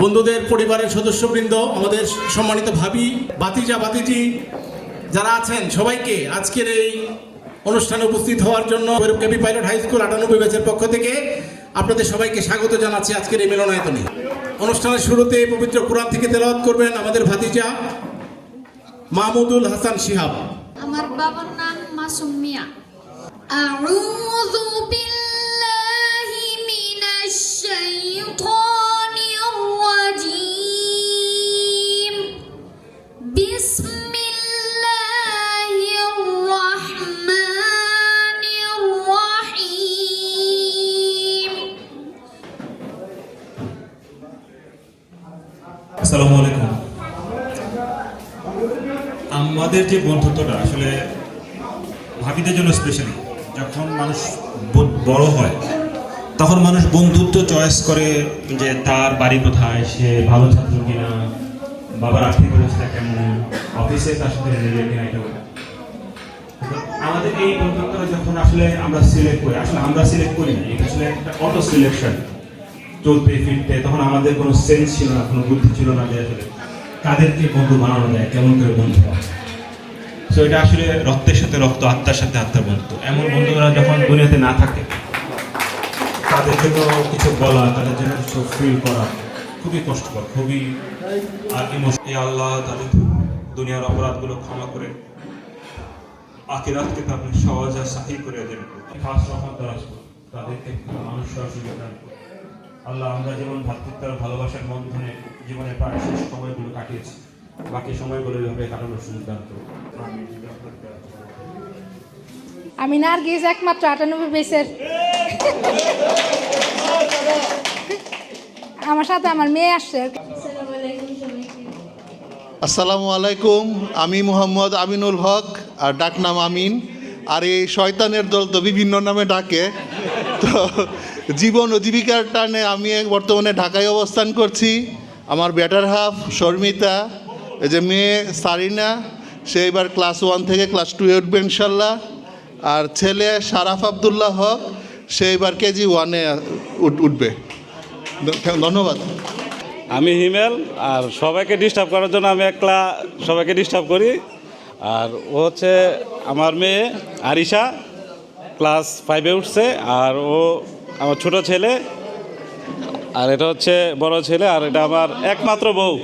বন্ধুদের, পরিবারের সদস্যবৃন্দ, আমাদের সম্মানিত ভাবি, ভাতিজা ভাতিজি যারা আছেন, সবাইকে আজকের এই অনুষ্ঠানে উপস্থিত হওয়ার জন্য কেবি পাইলট হাই স্কুল 98 ব্যাচের পক্ষ থেকে আপনাদের সবাইকে স্বাগত জানাচ্ছি আজকের এই মিলনায়তনে। অনুষ্ঠানের শুরুতে পবিত্র কোরআন থেকে তেলাওয়াত করবেন আমাদের ভাতিজা মাহমুদুল হাসান শিহাব। আমার বাবার নাম মাসুম মিয়া। আউযু বিল্লাহি মিনাশ শাইতানির রাজীম। বিসমিল্লাহির রাহমানির রাহিম। আসসালামু আলাইকুম। আমাদের যে বন্ধুত্বটা আসলে ভাবিদের জন্য স্পেশালি, যখন মানুষ বড় হয় তখন মানুষ বন্ধুত্ব চয়েস করে যে তার বাড়ি কোথায়, সে ভালো ছাত্র কিনা, বাবার আর্থিক অবস্থা কেমন, অফিসে তার সাথে রিলেটেড কিনা। এটা আমাদের এই বন্ধুত্বটা যখন আসলে আমরা সিলেক্ট করি, আসলে আমরা সিলেক্ট করি না, এটা আসলে একটা অটো সিলেকশন চলতে ফিরতে। তখন আমাদের কোনো সেন্স ছিল না, কোনো বুদ্ধি ছিল না যে আসলে কাদেরকে বন্ধু বানানো যায়, কেমন করে বন্ধু হয়। তো এটা আসলে রক্তের সাথে রক্ত, আত্মার সাথে আত্মার বন্ধু। এমন বন্ধুরা যখন দুনিয়াতে না থাকে, তাদের জন্য কিছু বলা, তাদের জন্য কিছু ফিল করা খুবই কষ্টকর, খুবই ইমোশনাল। আল্লাহ তাদের দুনিয়ার অপরাধগুলো ক্ষমা করে আখিরাতকে আপনি সহজ আর সাহি করে দেন। খাস রহমত দরাজ করুন, তাদেরকে মানুষ সুযোগ দান করুন। আল্লাহ, আমরা যেমন ভাতৃত্বের ভালোবাসার বন্ধনে জীবনে প্রায় শেষ সময়গুলো কাটিয়েছি, বাকি সময়গুলো এইভাবে কাটানোর সুযোগ দান করুন। আমি নার্গিস, একমাত্র 98 ব্যাচের। আমার সাথে আমার মেয়ে আসছে। আসসালামু আলাইকুম। আমি মোহাম্মদ আমিনুল হক, আর ডাকনাম আমিন। আর এই শয়তানের দল তো বিভিন্ন নামে ডাকে। তো জীবন ও জীবিকার টানে আমি বর্তমানে ঢাকায় অবস্থান করছি। আমার বেটার হাফ শর্মিতা, এই যে মেয়ে সারিনা, সে এবার ক্লাস 1 থেকে ক্লাস 2 উঠবে ইনশাল্লাহ। আর ছেলে শারাফ আবদুল্লাহ হক, সে এবার কেজি 1-এ উঠবে। ধন্যবাদ। আমি হিমেল, আর সবাইকে ডিস্টার্ব করার জন্য আমি একলা সবাইকে ডিস্টার্ব করি। আর ও হচ্ছে আমার মেয়ে আরিশা, ক্লাস 5-এ উঠছে। আর ও আমার ছোট ছেলে, আর এটা হচ্ছে বড় ছেলে, আর এটা আমার একমাত্র বউ।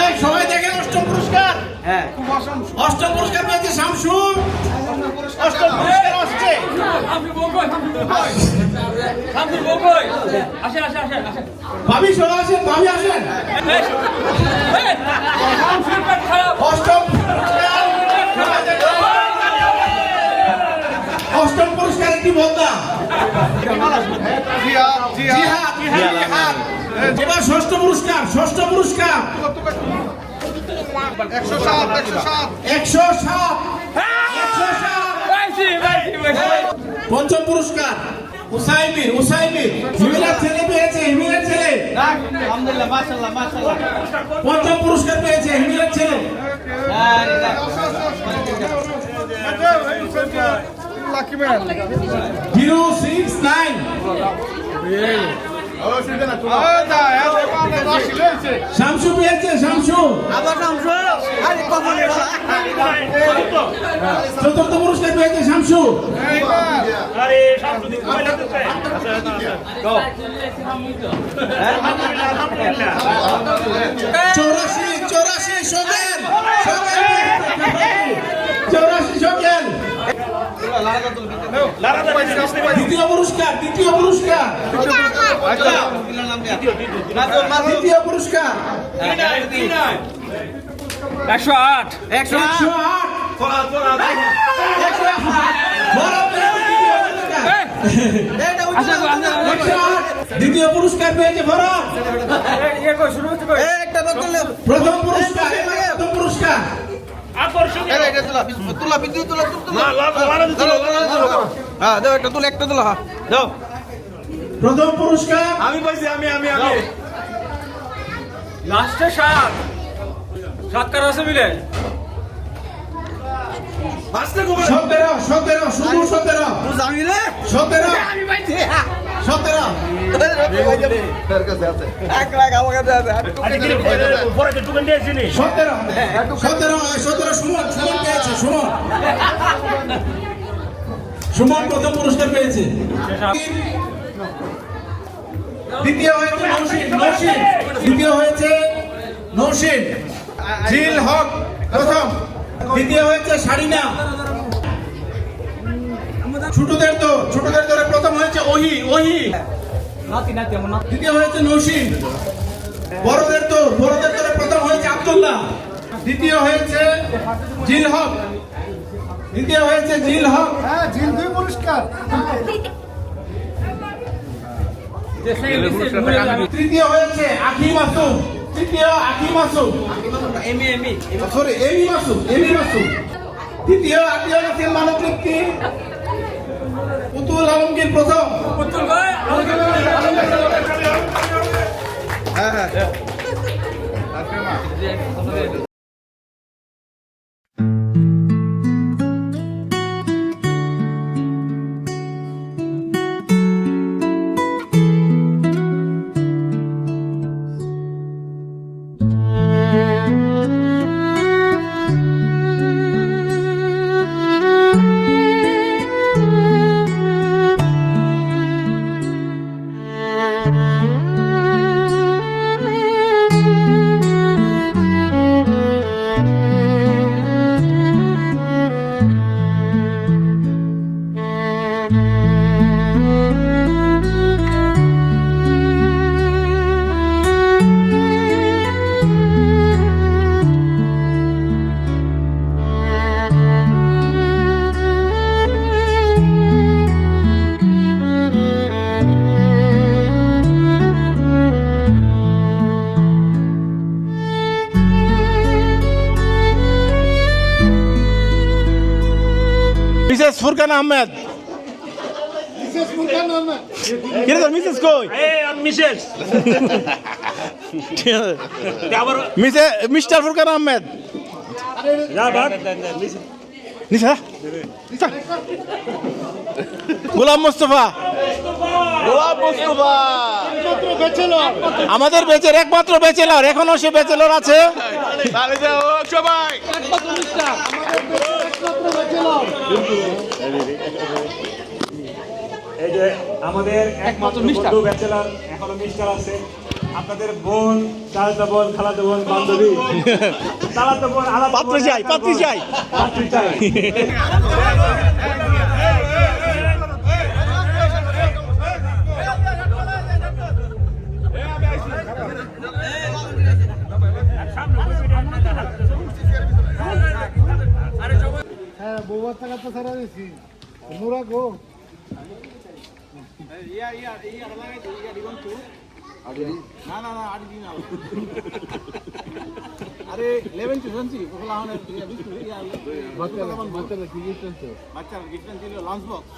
এই সবাই দেখেন অষ্টম পুরস্কার। অষ্টম পুরস্কার পেয়েছে শামসু। অষ্টম পুরস্কার আসছে। ভাবি সহ আসেন, ভাবি আসেন। অষ্টম পুরস্কার। অষ্টম পুরস্কার একটি বলতা। জিহাদ। এবার ষষ্ঠ পুরস্কার, ষষ্ঠ পুরস্কার 107। পঞ্চম পুরস্কার উসাইমির। হিমিলার ছেলে পেয়েছে, হিমিলার ছেলে। পঞ্চম পুরস্কার পেয়েছে হিমিলার ছেলে। 069। শামসু পেয়েছে, শামসু। চতুর্থ পুরস্কার পেয়েছে শামসু। চৌরাশি শোকেল। 84 শোকেল। দ্বিতীয় পুরস্কার। দ্বিতীয় পুরস্কার 108। 108। দ্বিতীয় পুরস্কার পেয়েছে ভরত। প্রথম পুরস্কার। প্রথম পুরস্কার প্রথম পুরস্কার আমি পাইছি। আমি লাস্টে 7 কার আছে মিলে 17 শুধু 17 সুমন প্রথম পুরস্কার পেয়েছে। দ্বিতীয় হয়েছে নৌশিন। জিল হক প্রথম। দ্বিতীয় হয়েছে সারিনা। ছোটদের দরে প্রথম হয়েছে ওহি। দ্বিতীয় হয়েছে নৌশিন। বড়দের দরে প্রথম হয়েছে আব্দুল্লাহ। দ্বিতীয় হয়েছে জিল হক। জিল 2 পুরস্কার। তৃতীয় হয়েছে আখি মাসুম। এমি মাসুম। তৃতীয় আত্মীয় নাসির মানবৃত্তি পুতুল আলমগীর প্রথম। মিসেস ফুরকান আহমেদ। মিসেস কই? মিস্টার ফুরকান আহমেদ। গোলাম মোস্তফা। আমাদের বেচের একমাত্র ব্যাচেলর, এখনো সে ব্যাচেলর আছে। এই যে আমাদের একমাত্র বন্ধু ব্যাচেলার এখনো মিস্টার আছে, আপনাদের বোন, চাচাতো বোন, খালাতো বোন, বান্ধবী, চালাতো বোন, আলাদা পাত্র চাই, পাত্রী চাই, পাত্রী চাই। হ্যাঁ বউয়ার টাকা তো ছাড়া দিয়েছি নুরা গো আরে 11 চলছি বাচ্চা বাচ্চা কি লঞ্চ বক্স